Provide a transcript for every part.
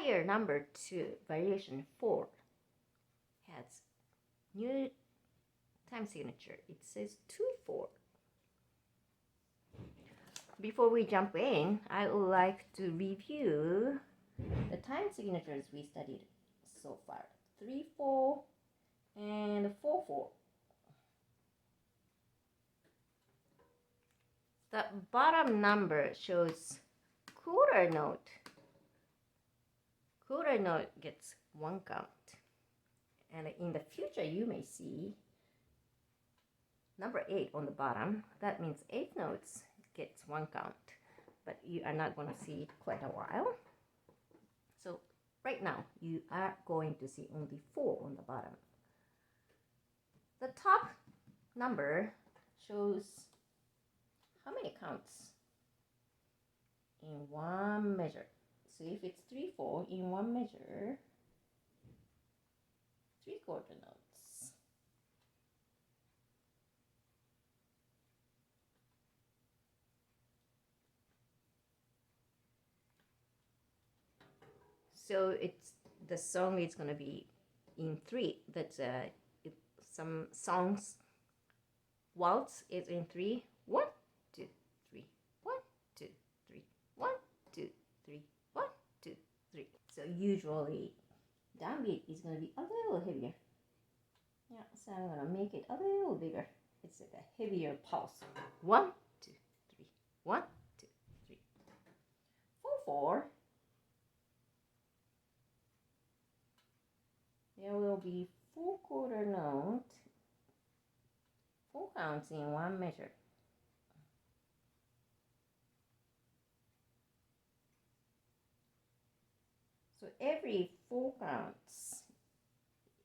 Beyer number 2, variation 4, has new time signature. It says 2-4. Before we jump in, I would like to review the time signatures we studied so far. 3-4 and 4-4. The bottom number shows quarter note. Quarter note gets 1 count. And in the future, you may see number 8 on the bottom. That means 8 notes gets 1 count. But you are not going to see it quite a while. So right now, you are going to see only 4 on the bottom. The top number shows how many counts in one measure. So if it's 3-4 in one measure, 3/4 notes. So the song is going to be in 3. That's some songs waltz is in 3. 1, 2, 3. 1, 2, 3. 1, 2, 3. 1, 2, 3. So usually downbeat is going to be a little heavier. Yeah, so I'm going to make it a little bigger. It's like a heavier pulse. 1, 2, 3. 1, 2, 3. 4/4. There will be 4/4 note, 4 counts in one measure. So every 4 counts,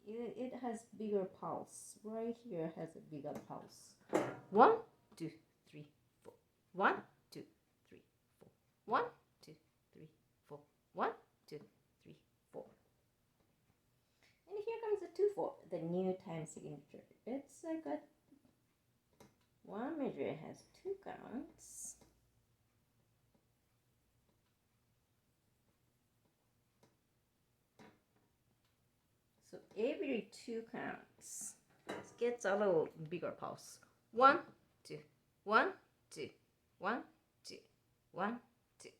it has bigger pulse. Right here has a bigger pulse. 1, 2, 3, 4. 1, 2, 3, 4. 1, 2, 3, 4. 1, 2, 3, 4. And here comes the 2/4, the new time signature. It's like a one measure has 2 counts. So every 2 counts, it gets a little bigger pulse. 1, 2, 1, 2, 1, 2, 1, 2.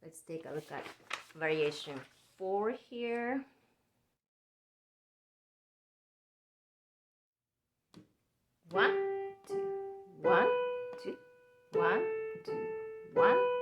Let's take a look at variation 4 here. 1, 2, 1, 2, 1, 2, 1,